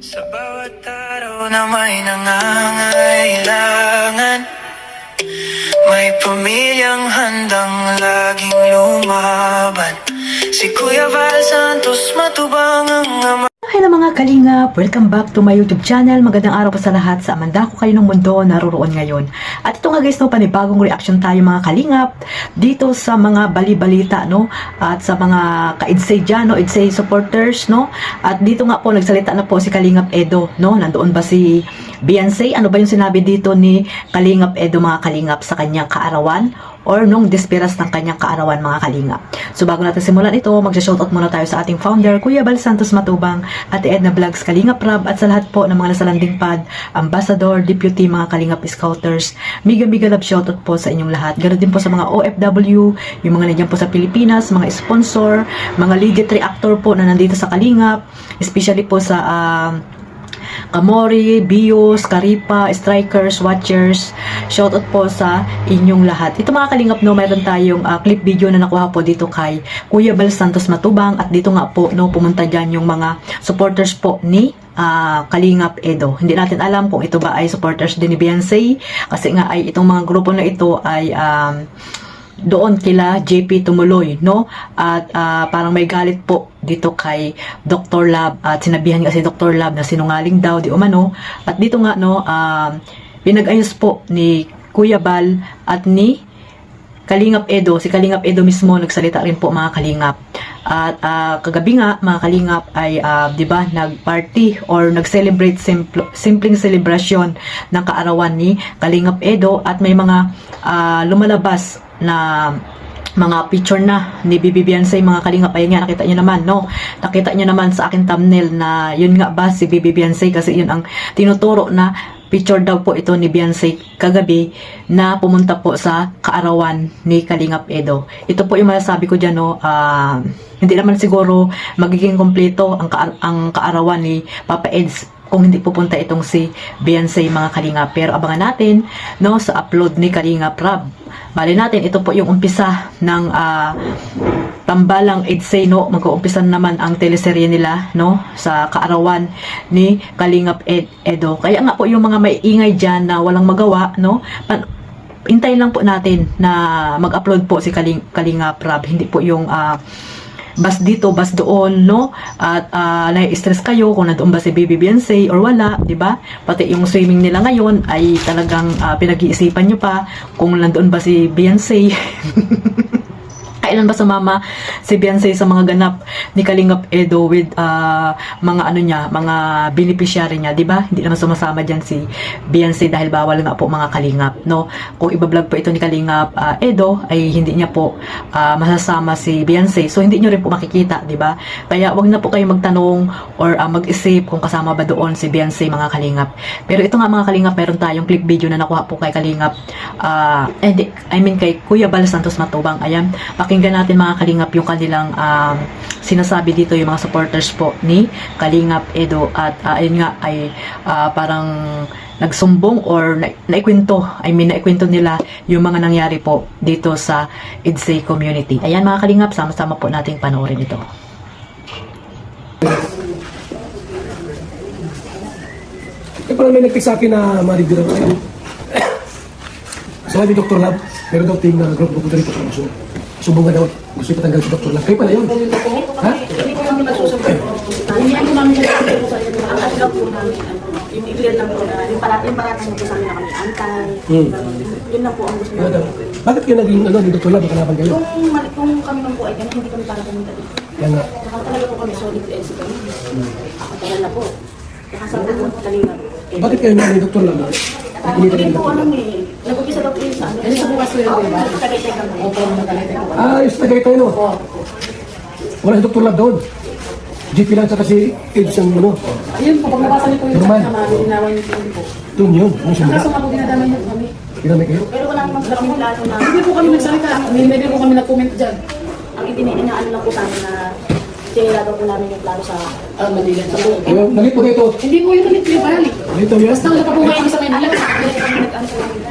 Sa bawat araw na may nangangailangan, may pamilyang handang laging lumaban. Si Kuya Val Santos matubang ang ama. Hello mga kalingap! Welcome back to my YouTube channel. Magandang araw po sa lahat sa amanda ko kayo ng mundo naroroon ngayon. At ito nga guys, no, panibagong reaction tayo mga kalingap dito sa mga bali-balita, no? At sa mga ka-Idsay dyan, no? Idsay supporters, no? At dito nga po, nagsalita na po si Kalingap Edo, no? Nandoon ba si Beyonce? Ano ba yung sinabi dito ni Kalingap Edo mga kalingap sa kanyang kaarawan? Or nung desperas ng kanyang kaarawan mga kalingap. So bago natin simulan ito, magsha-shoutout muna tayo sa ating founder, Kuya Val Santos Matubang, Ate Edna Vlogs, Kalingap Rab, at sa lahat po ng mga nasa landing pad, Ambassador, Deputy, mga Kalingap Scouters. Mega love shoutout po sa inyong lahat. Ganoon din po sa mga OFW, yung mga nandiyan po sa Pilipinas, mga sponsor, mga legit reactor po na nandito sa Kalingap, especially po sa Kamori, Bios, Karipa, Strikers, Watchers. Shoutout po sa inyong lahat. Ito mga kalingap, no, mayroon tayong clip video na nakuha po dito kay Kuya Val Santos Matubang. At dito nga po, no, pumunta dyan yung mga supporters po ni Kalingap Edo. Hindi natin alam kung ito ba ay supporters din ni Beyonce. Kasi nga ay itong mga grupo na ito ay doon kila JP Tumuloy, no? At parang may galit po dito kay Dr. Lab at sinabihan nga si Dr. Lab na sinungaling daw di umano. At dito nga, no, pinag-ayos po ni Kuya Val at ni Kalingap Edo. Si Kalingap Edo mismo nagsalita rin po mga kalingap. At kagabi nga mga kalingap ay 'di ba, nag-party or nag-celebrate simpleng celebration ng kaarawan ni Kalingap Edo at may mga lumalabas na mga picture na ni Bibi Beyonce mga kalingap. Ayan nga, nakita nyo naman, no? Nakita nyo naman sa akin thumbnail na yun nga ba si Bibi Beyonce, kasi yun ang tinuturo na picture daw po ito ni Beyonce kagabi na pumunta po sa kaarawan ni Kalingap Edo. Ito po yung masasabi ko dyan, no? Hindi naman siguro magiging kompleto ang kaarawan ni Papa Eds kung hindi pupunta itong si Beyonce mga kalingap. Pero abangan natin, no, sa upload ni Kalingap Rab. Bali natin, ito po yung umpisa ng Tambalang Idsay, no. Mag-uumpisa naman ang teleserye nila, no, sa kaarawan ni Kalingap Edo. Kaya nga po yung mga may ingay dyan na walang magawa, no, hintayin lang po natin na mag-upload po si Kalingap Rab. Hindi po yung bas dito, bas doon, no? At nai-stress kayo kung nandoon ba si Bibi Beyonce or wala, 'di ba? Pati yung swimming nila ngayon ay talagang pinag-iisipan nyo pa kung nandoon ba si Beyonce. Kailan ba sumama si Beyonce sa mga ganap ni Kalingap Edo with mga ano niya, mga beneficiary niya, 'di ba? Hindi naman sumasama diyan si Beyonce dahil bawal nga po mga kalingap, no? Kung iba-vlog po ito ni Kalingap Edo ay hindi niya po masasama si Beyonce. So hindi niyo rin po makikita, 'di ba? Kaya wag na po kayo magtanong or mag-isip kung kasama ba doon si Beyonce mga kalingap. Pero ito nga mga kalingap, meron tayong clip video na nakuha po kay Kalingap kay Kuya Val Santos Matubang. Ayan, pakinggan natin mga kalingap yung kanilang sinasabi dito yung mga supporters po ni Kalingap Edo. At ayun nga ay parang nagsumbong or naikwento nila yung mga nangyari po dito sa Idsay community. Ayan mga kalingap, sama-sama po nating panoorin ito. Parang may nagtik sa akin na marigura ko kayo. Sabi ni Dr. Lab, meron daw ting na group pupunta rito sa Muso. Sumbong nga daw, gusto ipatanggal si Dr. Lab. Kayo pala yun? Ha? Hindi ko namin nagsusupport. Hindi ko namin nagsusupport sa inyo. Ang alam po namin, yung i-clear lang po na, yung paratang po sa amin na kami antay. Yun lang po ang gusto namin. Bakit kayo naging ni Dr. Lab, nakalaban kayo? Kung kami man po ay ganun, hindi kami para pumunta dito. Yan nga. Saka talaga po kami solid LC kami. Ako tagal na po. Nakasama po talaga. Bakit kayo ni Dr. Lab? Hindi po alam eh. Nag-upisa daw po yun sa amin. Ano sa bukas ko yun, diba? Tagaytay kami. Opo, tagaytay ko. Yung tagaytay no? Wala si Dr. Lab doon. GP lang sa kasi AIDS ang ano. Ayun po, pag nabasa niyo po yung Normal. sa mga inawan niyo po po. Doon yun. Ano siya Kaso mula? nga po dinadamay niyo po kami. Kinamay kayo? Pero wala namang kami lahat na. Hindi po kami nagsalita. Hindi po kami nag-comment dyan. Ang itinaano lang po sa amin na sinira daw po namin yung plano sa Manila. Mali po dito. Hindi po yung ulit yung parali. Dito yan. Basta wala pa po ngayon sa Manila.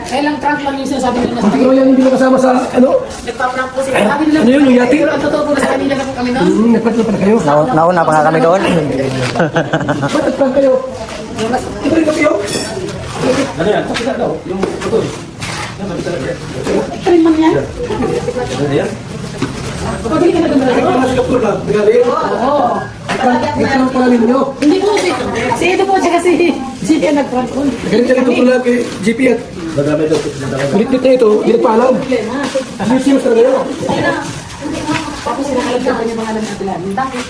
Kaya lang trunk lang yung sinasabi nila. Pero yan hindi mo kasama sa ano? Nagpa-prank po sila. Sabi nila, Ano yun, yung yati? pero ang totoo po na sa kanila na po kami noon. Nagprat na pala kayo. Nauna pa nga kami doon. Ba't nagprat kayo? Ito rin kayo? Ano yan? Kapita daw. Yung photo. Ito rin man yan. Pabili ka na doon Ito talaga. na si Dr. Lab. Galing. Oo. Ito pala ninyo. Hindi po si ito po siya kasi si Tia nag-prank po. Galing ka rin Dr. Lab kay GP at ulit-ulit na ito. Hindi nagpaalam. Serious talaga yun. Tapos sinakalag na kanya mga alam natin. Bakit?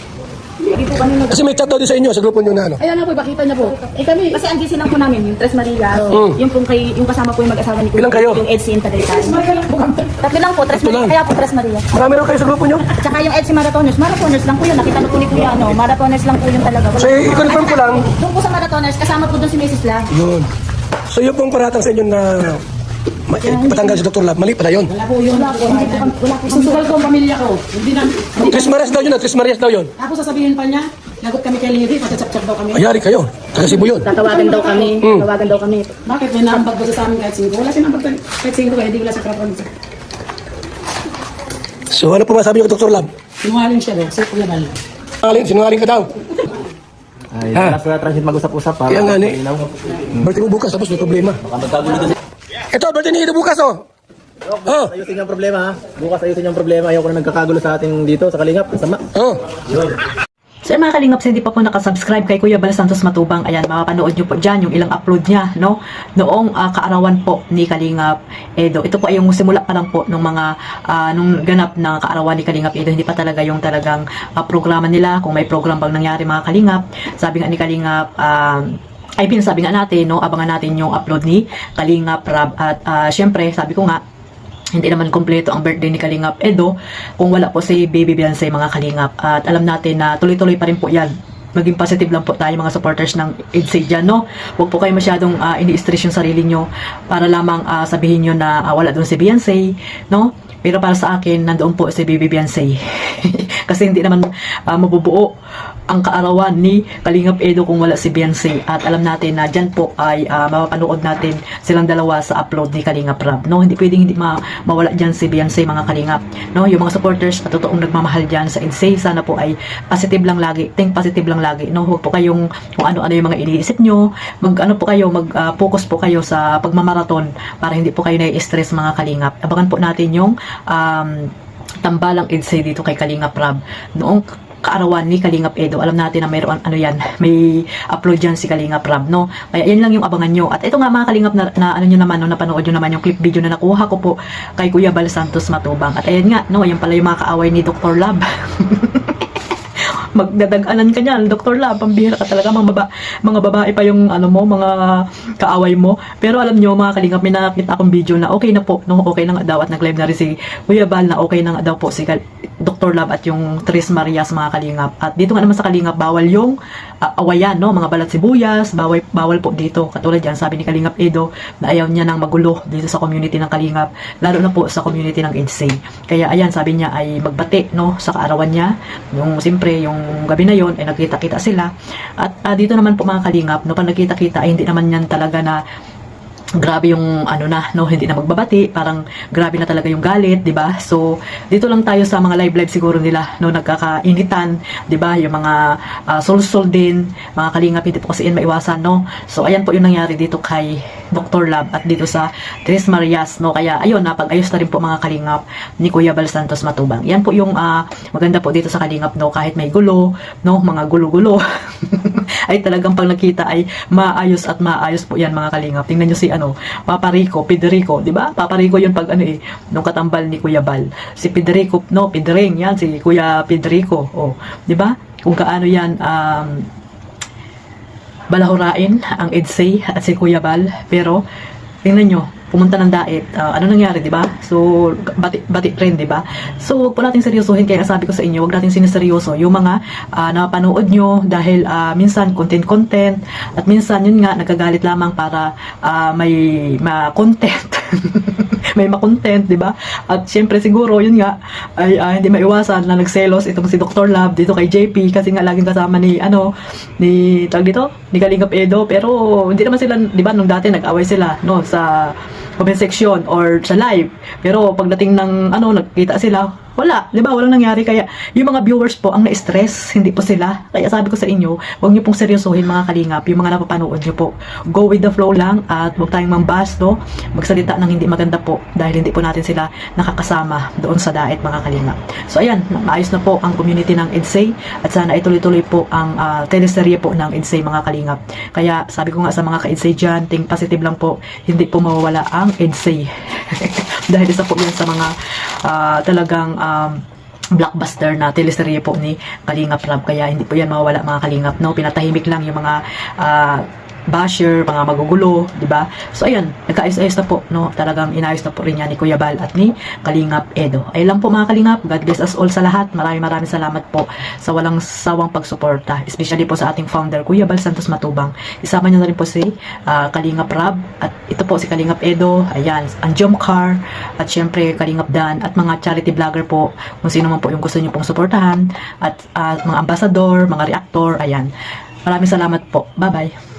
Hindi po kami nag- Kasi may chat daw din sa inyo sa grupo nyo na ano. Ayan na po, bakita niya po. Kami, kasi ang GC lang po namin, yung Tres Maria, yung pong yung kasama po yung mag-asawa ni Ilan kayo? Yung Edsi in Tagaytay. Tatlo lang po, Tres Tatlo Maria. lang. Kaya po Tres Maria. Marami rin kayo sa grupo nyo. At saka yung Edsi Marathoners. Marathoners lang po yun. Nakita na po ni Kuya, ano, Marathoners lang po yun talaga. So, i-confirm ko lang. Doon po sa Marathoners, kasama po doon si Mrs. Lang. Yun. So, yun pong paratang sa inyo na patanggal si Dr. Lab. Mali pala yun. Wala po yun. Wala po. Susugal ko ang pamilya ko. Hindi na. Tres Marias daw yun. Tres Marias daw yun. Ako sasabihin pa niya, lagot kami kay Lady, matachap-chap daw kami. Ayari kayo. Taga Cebu yun. Tatawagan daw kami. Tawagan daw kami. Bakit may nambag ba sa amin kahit 5? Wala sinambag kahit 5 kaya hindi wala sa krapon. So, ano po masabi niyo kay Dr. Lab? Sinungaling siya daw, sa Kuya Bal. Sinungaling ka daw. Ay, Ha? last na transit mag-usap-usap para Kaya nga ni. malinaw. Birthday mo bukas tapos may problema. Baka magkagulo din. Ito, birthday ni Ido bukas oh. Oh. Ayusin yung problema ha. Bukas ayusin yung problema. Ayoko na nagkakagulo sa ating dito sa Kalingap. Sama. Oh. So mga kalingap, hindi pa po nakasubscribe kay Kuya Bal Santos Matubang, ayan, mapapanood nyo po dyan yung ilang upload niya, no? Noong kaarawan po ni Kalingap Edo. Ito po ay yung simula pa lang po nung mga, nung ganap na kaarawan ni Kalingap Edo. Hindi pa talaga yung talagang programa nila, kung may program bang nangyari mga Kalingap. Sabi nga ni Kalingap, ay pinasabi nga natin, no? Abangan natin yung upload ni Kalingap Rab. At syempre, sabi ko nga, hindi naman kompleto ang birthday ni Kalingap Edo kung wala po si Baby Beyonce mga Kalingap. At alam natin na tuloy-tuloy pa rin po yan. Maging positive lang po tayo mga supporters ng EDSA dyan, no? Huwag po kayo masyadong ini-stress yung sarili nyo para lamang sabihin nyo na wala doon si Beyonce, no? Pero para sa akin, nandoon po si Baby Beyonce. Kasi hindi naman mabubuo ang kaarawan ni Kalingap Edo kung wala si Beyonce. At alam natin na dyan po ay mapapanood natin silang dalawa sa upload ni Kalingap Rab. No? Hindi pwedeng hindi mawala dyan si Beyonce mga Kalingap. No? Yung mga supporters at totoong nagmamahal dyan sa EDSA, sana po ay positive lang lagi. Think positive lang lagi. No? Huwag po kayong kung ano-ano yung mga iniisip nyo. Mag-focus po kayo sa pagmamaraton para hindi po kayo nai-stress mga Kalingap. Abangan po natin yung tambalang EDSA dito kay Kalingap Rab. Noong kaarawan ni Kalingap Edo, alam natin na mayroon may upload dyan si Kalingap Rab, no? Kaya yan lang yung abangan nyo. At ito nga mga Kalingap na ano nyo naman, no, napanood nyo naman yung clip video na nakuha ko po kay Kuya Bal Santos Matubang. At ayan nga, no, yan pala yung mga kaaway ni Dr. Lab. Magdadaganan ka niyan, Dr. Lab, pambihira ka talaga, mga babae pa yung mga kaaway mo. Pero alam nyo mga Kalingap, may nakita akong video na okay na po, no? Okay na nga daw at nag-live na rin si Kuya Bal na okay na nga daw po si Dr. Lab at yung Tres Marias mga Kalingap. At dito nga naman sa Kalingap, bawal yung awayan, no? Mga balat sibuyas, bawal po dito. Katulad yan, sabi ni Kalingap Edo na ayaw niya nang magulo dito sa community ng Kalingap, lalo na po sa community ng EDSA. Kaya ayan, sabi niya ay magbati, no, sa kaarawan niya. Yung siyempre, yung gabi na yon ay nagkita-kita sila. At dito naman po mga Kalingap, no, pag nagkita-kita ay hindi naman yan talaga na grabe yung hindi na magbabati, parang grabe na talaga yung galit, 'di ba? So dito lang tayo sa mga live siguro nila, no, nagkakainitan, 'di ba? Yung mga sul-sul din, mga Kalingap, hindi po kasi yan maiwasan, no. So ayan po yung nangyari dito kay Dr. Lab at dito sa Tres Marias, no. Kaya ayun, napag-ayos na rin po mga Kalingap ni Kuya Bal Santos Matubang. Yan po yung maganda po dito sa Kalingap, no, kahit may gulo, no, mga gulo-gulo ay talagang pag nakita ay maayos at maayos po yan mga Kalingap. Tingnan nyo si Papa Rico, Pederico, di ba? Papa Rico yun pag nung katambal ni Kuya Bal. Si Pederico, no, Pedering, yan, si Kuya Pederico, oh, di ba? Kung kaano yan, balahurain ang EDSA at si Kuya Bal. Pero, tingnan nyo, pumunta ng daet, ano nangyari, di ba? So, bati rin, di ba? So, huwag po natin seryosohin, kaya sabi ko sa inyo, huwag natin siniseryoso yung mga napanood nyo dahil minsan content, at minsan yun nga, nagagalit lamang para may content. may makontent, di ba? At syempre siguro, yun nga, ay hindi maiwasan na nagselos itong si Dr. Love dito kay JP kasi nga laging kasama ni, tawag dito, ni Kalingap Edo, pero hindi naman sila, di ba, nung dati nag-away sila, no, sa comment section or sa live. Pero pagdating ng, nagkita sila, wala, di ba? Walang nangyari. Kaya yung mga viewers po ang na-stress, hindi po sila. Kaya sabi ko sa inyo, huwag niyo pong seryosohin mga kalingap, yung mga napapanood niyo po. Go with the flow lang at huwag tayong mambas, no? Magsalita ng hindi maganda po dahil hindi po natin sila nakakasama doon sa daet mga kalingap. So ayan, maayos na po ang community ng EDSA at sana ituloy-tuloy po ang teleserye po ng EDSA mga kalingap. Kaya sabi ko nga sa mga ka-EDSA dyan, think positive lang po, hindi po mawawala ang EDSA. Dahil isa po yan sa mga talagang blockbuster na teleserye po ni Kalingap Rab, kaya hindi po yan mawawala mga kalingap, no? Pinatahimik lang yung mga basher, mga magugulo, di ba? So ayan, nagkaayos-ayos na po, no? Talagang inayos na po rin yan ni Kuya Bal at ni Kalingap Edo. Ayun lang po mga kalingap, God bless us all sa lahat. Maraming salamat po sa walang sawang pagsuporta, especially po sa ating founder Kuya Bal Santos Matubang. Isama niyo na rin po si Kalingap Rab at ito po si Kalingap Edo, ayan, ang Jomcar at syempre Kalingap Dan at mga charity vlogger po, kung sino man po yung gusto niyo pong suportahan at mga ambassador, mga reactor, ayan. Maraming salamat po. Bye-bye.